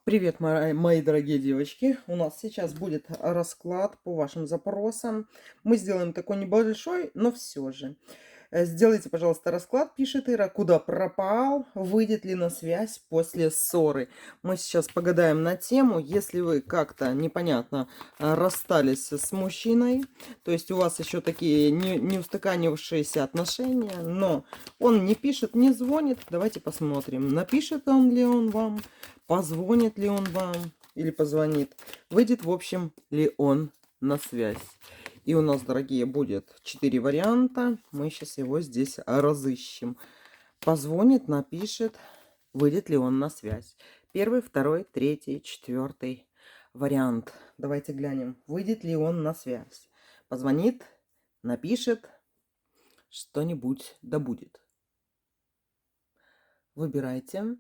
Привет, мои дорогие девочки! У нас сейчас будет расклад по вашим запросам. Мы сделаем такой небольшой, но все же. Сделайте, пожалуйста, расклад, пишет Ира, куда пропал, выйдет ли на связь после ссоры. Мы сейчас погадаем на тему, если вы как-то непонятно расстались с мужчиной, то есть у вас еще такие не устаканившиеся отношения, но он не пишет, не звонит, давайте посмотрим, напишет он ли он вам, позвонит ли он вам или позвонит, выйдет, в общем, ли он на связь. И у нас, дорогие, будет 4 варианта. Мы сейчас его здесь разыщем. Позвонит, напишет, выйдет ли он на связь. Первый, второй, третий, четвертый вариант. Давайте глянем, выйдет ли он на связь. Позвонит, напишет, что-нибудь да будет. Выбирайте.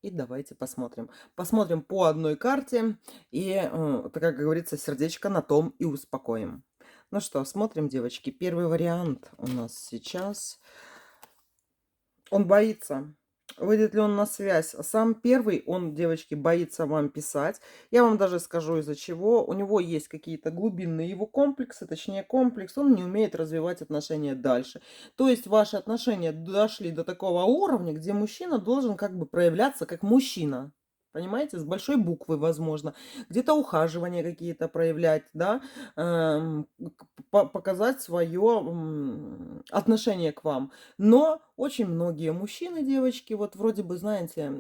И давайте посмотрим. Посмотрим по одной карте. И, как говорится, сердечко на том и успокоим. Ну что, смотрим, девочки. Первый вариант у нас сейчас. Он боится. Выйдет ли он на связь? Сам первый, он, девочки, боится вам писать. Я вам даже скажу, из-за чего. У него есть какие-то глубинные его комплексы, точнее комплекс. Он не умеет развивать отношения дальше. То есть ваши отношения дошли до такого уровня, где мужчина должен как бы проявляться как мужчина. Понимаете, с большой буквы, возможно. Где-то ухаживания какие-то проявлять, да, показать свое отношение к вам. Но очень многие мужчины, девочки, вот вроде бы, знаете,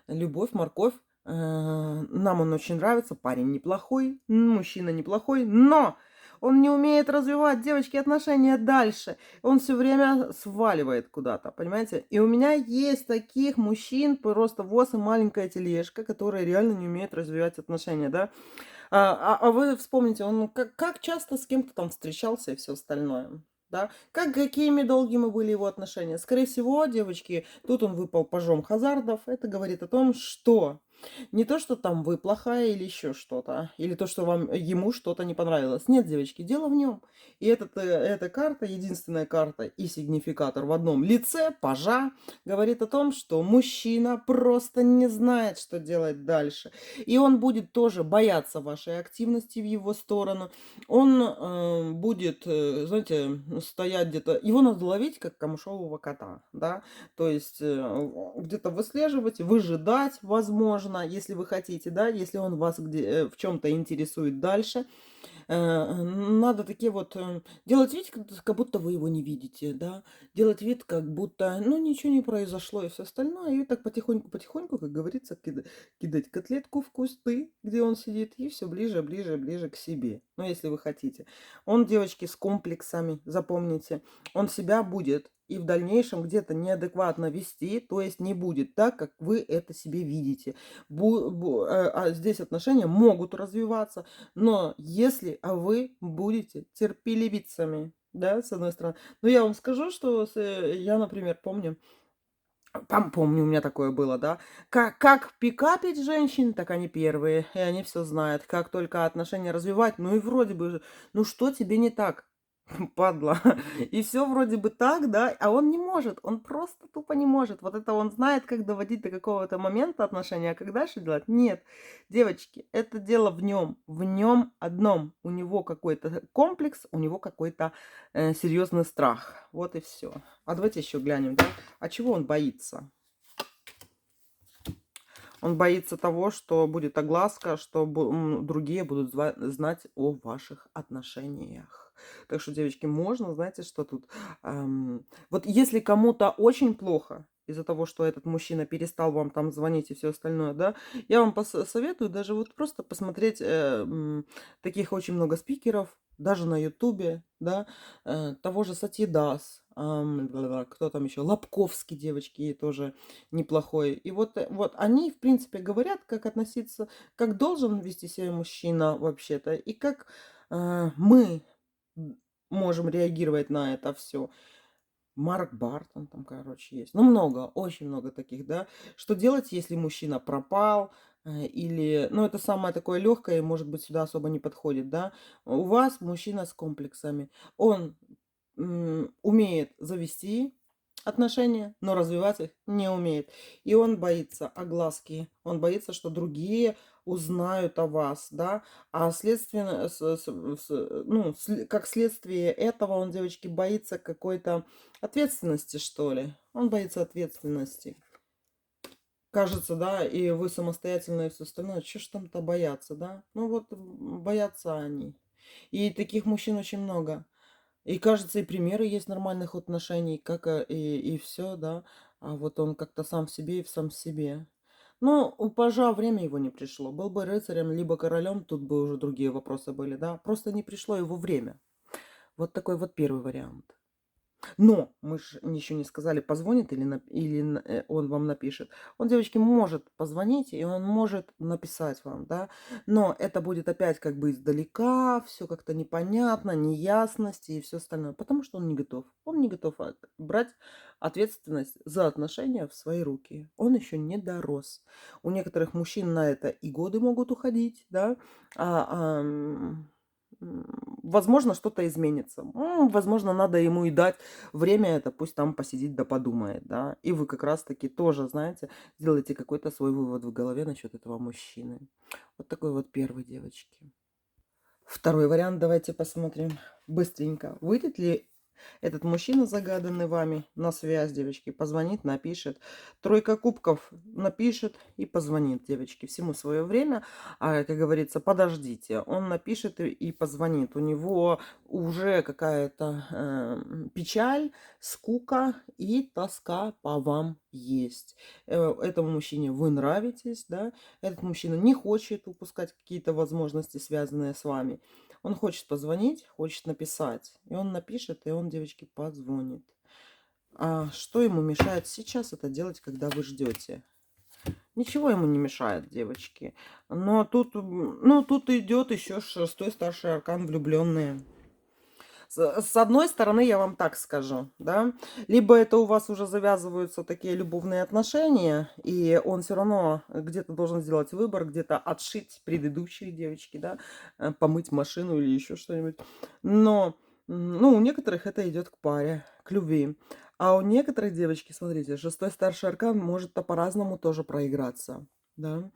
любовь, морковь, нам он очень нравится, парень неплохой, мужчина неплохой, но он не умеет развивать, девочки, отношения дальше. Он все время сваливает куда-то, понимаете? И у меня есть таких мужчин, просто воз и маленькая тележка, которые реально не умеют развивать отношения, да? А вы вспомните, он как часто с кем-то там встречался и все остальное, да? Какими долгими были его отношения? Скорее всего, девочки, тут он выпал пажом хазардов. Это говорит о том, что не то, что там вы плохая или еще что-то, или то, что ему что-то не понравилось. Нет, девочки, дело в нем. И эта карта, единственная карта и сигнификатор в одном лице, пажа, говорит о том, что мужчина просто не знает, что делать дальше. И он будет тоже бояться вашей активности в его сторону. Он будет, знаете, стоять где-то. Его надо ловить, как камышового кота, да. То есть где-то выслеживать, выжидать, возможно, если вы хотите, да, если он вас в чем-то интересует дальше. Надо такие вот делать вид, как будто вы его не видите, да, делать вид, как будто, ну, ничего не произошло и все остальное, и так потихоньку, как говорится, кидать котлетку в кусты, где он сидит, и все ближе, ближе, ближе к себе. Ну, если вы хотите. Он, девочки, с комплексами, запомните, он себя будет и в дальнейшем где-то неадекватно вести, то есть не будет так, как вы это себе видите. Здесь отношения могут развиваться, но если вы будете терпеливицами, да, с одной стороны. Но я вам скажу, что я, например, помню, у меня такое было, да. Как пикапить женщин, так они первые, и они все знают. Как только отношения развивать, ну и вроде бы, ну что тебе не так? Падла. И все вроде бы так, да, а он не может, он просто тупо не может. Вот это он знает, как доводить до какого-то момента отношения, а как дальше делать? Нет. Девочки, это дело в нем одном. У него какой-то комплекс, у него какой-то серьезный страх. Вот и все. А давайте еще глянем, да, а чего он боится? Он боится того, что будет огласка, что другие будут знать о ваших отношениях. Так что, девочки, можно, знаете, что тут? Вот если кому-то очень плохо из-за того, что этот мужчина перестал вам там звонить и все остальное, да, я вам советую даже вот просто посмотреть, таких очень много спикеров, даже на Ютубе, да, того же Сатидас, кто там еще, Лобковский, девочки, тоже неплохой. И вот они, в принципе, говорят, как относиться, как должен вести себя мужчина вообще-то, и как мы можем реагировать на это все. Марк Бартон там, короче, есть. Ну, много, очень много таких, да. Что делать, если мужчина пропал, или, ну, это самое такое легкое, может быть, сюда особо не подходит, да. У вас мужчина с комплексами. Он умеет завести, отношения, но развивать их не умеет. И он боится огласки, он боится, что другие узнают о вас, да, а следственно, ну, как следствие этого он, девочки, боится какой-то ответственности, что ли. Он боится ответственности. Кажется, да, и вы самостоятельно и все остальное. Чё ж там-то бояться, да? Ну вот боятся они. И таких мужчин очень много. И кажется, и примеры есть нормальных отношений, как и все, да. А вот он как-то сам в себе и в сам в себе. Ну, у пажа время его не пришло. Был бы рыцарем, либо королем, тут бы уже другие вопросы были, да. Просто не пришло его время. Вот такой вот первый вариант. Но мы ж еще не сказали, позвонит или он вам напишет. Он, девочки, может позвонить, и он может написать вам, да. Но это будет опять как бы издалека, все как-то непонятно, неясности и все остальное. Потому что он не готов. Он не готов брать ответственность за отношения в свои руки. Он еще не дорос. У некоторых мужчин на это и годы могут уходить, да. А, возможно, что-то изменится. Возможно, надо ему и дать время это, пусть там посидит да подумает, да. И вы как раз-таки тоже, знаете, сделаете какой-то свой вывод в голове насчет этого мужчины. Вот такой вот первый, девочки. Второй вариант давайте посмотрим быстренько. Выйдет ли этот мужчина, загаданный вами, на связь, девочки, позвонит, напишет. Тройка кубков напишет и позвонит, девочки. Всему свое время. А, как говорится, подождите. Он напишет и позвонит. У него уже какая-то печаль, скука и тоска по вам есть. Этому мужчине вы нравитесь, да? Этот мужчина не хочет упускать какие-то возможности, связанные с вами. Он хочет позвонить, хочет написать. И он напишет, и он, девочки, позвонит. А что ему мешает сейчас это делать, когда вы ждете? Ничего ему не мешает, девочки. Но тут, ну, тут идет еще шестой старший аркан влюбленные. С одной стороны, я вам так скажу, да, либо это у вас уже завязываются такие любовные отношения, и он все равно где-то должен сделать выбор, где-то отшить предыдущие девочки, да, помыть машину или еще что-нибудь. Но, ну, у некоторых это идет к паре, к любви. А у некоторых девочки, смотрите, шестой старший аркан может-то по-разному тоже проиграться. Да,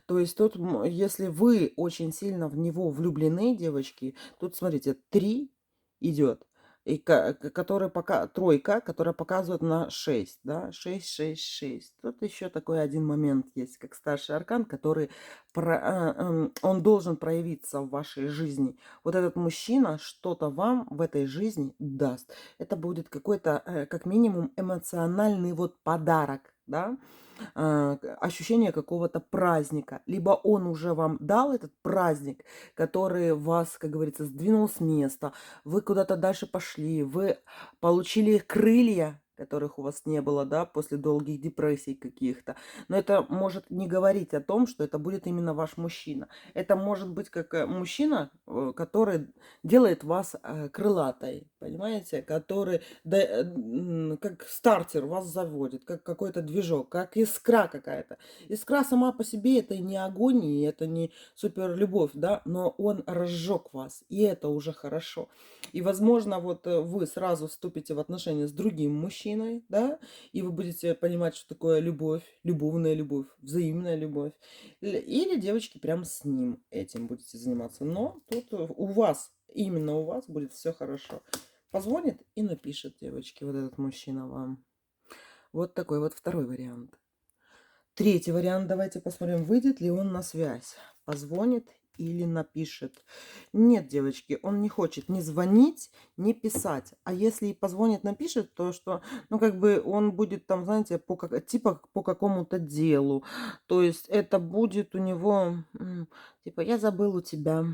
то есть тут, если вы очень сильно в него влюблены, девочки, тут, смотрите, 3 идет, и который пока тройка, которая показывает на 6, да, 6, 6, 6. Тут еще такой один момент есть, как старший аркан, который он должен проявиться в вашей жизни. Вот этот мужчина что-то вам в этой жизни даст. Это будет какой-то, как минимум, эмоциональный вот подарок, да, ощущение какого-то праздника. Либо он уже вам дал этот праздник, который вас, как говорится, сдвинул с места, вы куда-то дальше пошли, вы получили крылья, которых у вас не было, да, после долгих депрессий каких-то. Но это может не говорить о том, что это будет именно ваш мужчина. Это может быть как мужчина, который делает вас крылатой, понимаете, который как стартер вас заводит, как какой-то движок, как искра какая-то. Искра сама по себе это не огонь, и это не супер любовь, да, но он разжег вас, и это уже хорошо. И, возможно, вот вы сразу вступите в отношения с другим мужчиной, да, и вы будете понимать, что такое любовь, любовная любовь, взаимная любовь. Или девочки прям с ним этим будете заниматься. Но тут у вас, именно у вас будет все хорошо. Позвонит и напишет, девочки, вот этот мужчина вам. Вот такой вот второй вариант. Третий вариант, давайте посмотрим, выйдет ли он на связь. Позвонит или напишет. Нет, девочки, он не хочет ни звонить, ни писать. А если и позвонит, напишет, то что, ну, как бы он будет там, знаете, типа по какому-то делу. То есть это будет у него, типа, я забыл у тебя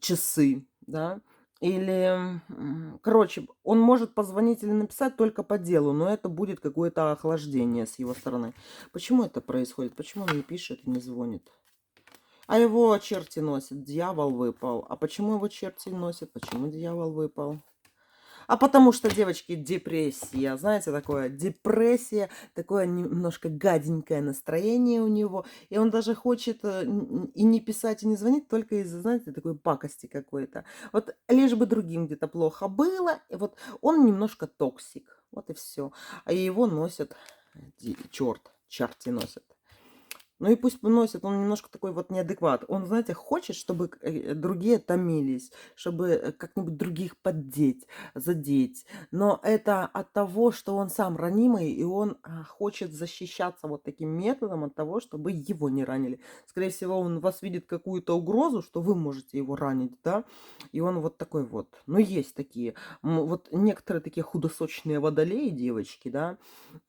часы, да, или, короче, он может позвонить или написать только по делу, но это будет какое-то охлаждение с его стороны. Почему это происходит? Почему он не пишет и не звонит? А его черти носят, дьявол выпал. А почему его черти носят? Почему дьявол выпал? А потому что, девочки, депрессия. Знаете, такое депрессия, такое немножко гаденькое настроение у него. И он даже хочет и не писать, и не звонить только из-за, знаете, такой пакости какой-то. Вот лишь бы другим где-то плохо было. И вот он немножко токсик. Вот и все. А его носят черт, черти носят. Ну и пусть носит, он немножко такой вот неадекват. Он, знаете, хочет, чтобы другие томились, чтобы как-нибудь других поддеть, задеть. Но это от того, что он сам ранимый, и он хочет защищаться вот таким методом от того, чтобы его не ранили. Скорее всего, он в вас видит какую-то угрозу, что вы можете его ранить, да, и он вот такой вот. Ну, есть такие. Вот некоторые такие худосочные водолеи, девочки, да,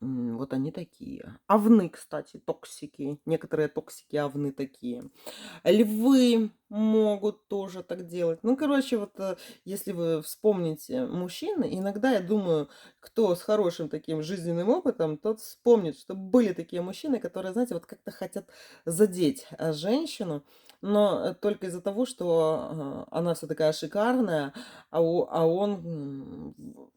вот они такие. Овны, кстати, токсики. Некоторые токсики овны такие. Львы могут тоже так делать. Ну, короче, вот если вы вспомните мужчин, иногда я думаю, кто с хорошим таким жизненным опытом, тот вспомнит, что были такие мужчины, которые, знаете, вот как-то хотят задеть женщину, но только из-за того, что она вся такая шикарная, а он,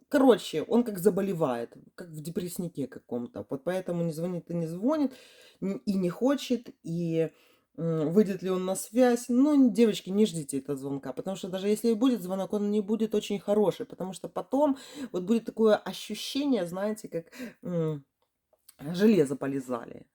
короче, он как заболевает, как в депресснике каком-то. Вот поэтому не звонит и не звонит, и не хочет, и выйдет ли он на связь. Ну, девочки, не ждите этого звонка, потому что даже если и будет звонок, он не будет очень хороший, потому что потом вот будет такое ощущение, знаете, как железо полизали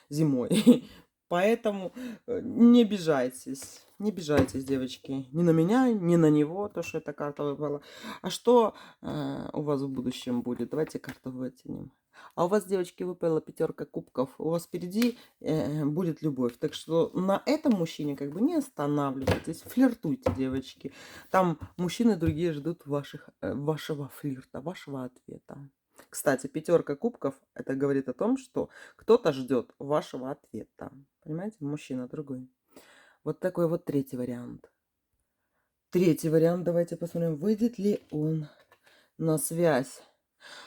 зимой. Поэтому не обижайтесь. Не обижайтесь, девочки. Ни на меня, ни на него, то, что эта карта выпала. А что у вас в будущем будет? Давайте карту вытянем. А у вас, девочки, выпала пятерка кубков. У вас впереди будет любовь. Так что на этом мужчине как бы не останавливайтесь. Флиртуйте, девочки. Там мужчины другие ждут вашего флирта, вашего ответа. Кстати, пятерка кубков, это говорит о том, что кто-то ждет вашего ответа. Понимаете, мужчина другой. Вот такой вот третий вариант. Третий вариант, давайте посмотрим, выйдет ли он на связь.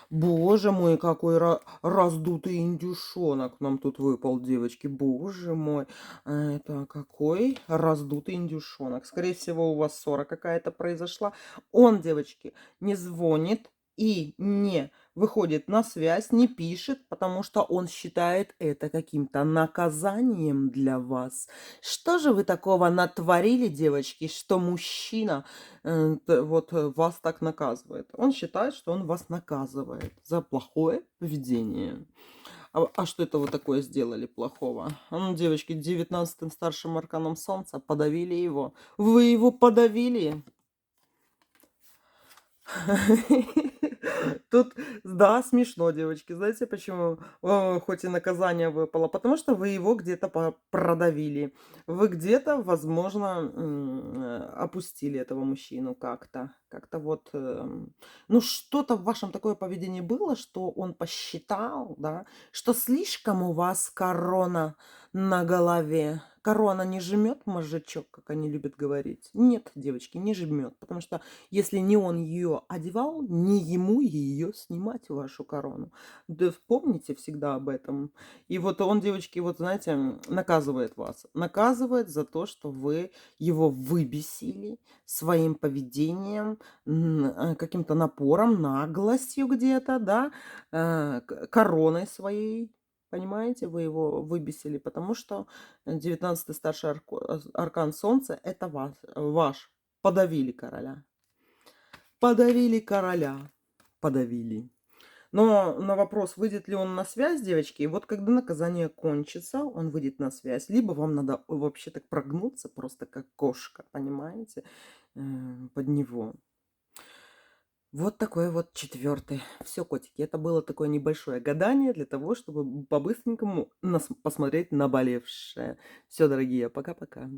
Боже мой, какой раздутый индюшонок нам тут выпал, девочки. Боже мой, это какой раздутый индюшонок. Скорее всего, у вас ссора какая-то произошла. Он, девочки, не звонит и не выходит на связь, не пишет, потому что он считает это каким-то наказанием для вас. Что же вы такого натворили, девочки, что мужчина вас так наказывает? Он считает, что он вас наказывает за плохое поведение. А что это вы такое сделали плохого? Ну, девочки, 19-м старшим арканом солнца подавили его. Вы его подавили? Тут, да, смешно, девочки. Знаете почему? Хоть и наказание выпало. Потому что вы его где-то продавили. Вы где-то, возможно, опустили этого мужчину как-то. Как-то вот, ну, что-то в вашем такое поведение было, что он посчитал, да, что слишком у вас корона на голове. Корона не жмет мозжечок, как они любят говорить? Нет, девочки, не жмет. Потому что если не он ее одевал, не ему ее снимать, вашу корону. Да помните всегда об этом. И вот он, девочки, вот знаете, наказывает вас. Наказывает за то, что вы его выбесили своим поведением, каким-то напором, наглостью где-то, да, короной своей. Понимаете, вы его выбесили, потому что 19-й старший аркан Солнца – это ваш. Подавили короля. Подавили короля. Подавили. Но на вопрос, выйдет ли он на связь, девочки, вот когда наказание кончится, он выйдет на связь. Либо вам надо вообще так прогнуться, просто как кошка, понимаете, под него. Вот такой вот четвертый. Все, котики, это было такое небольшое гадание для того, чтобы по-быстренькому посмотреть наболевшее. Все, дорогие, пока-пока.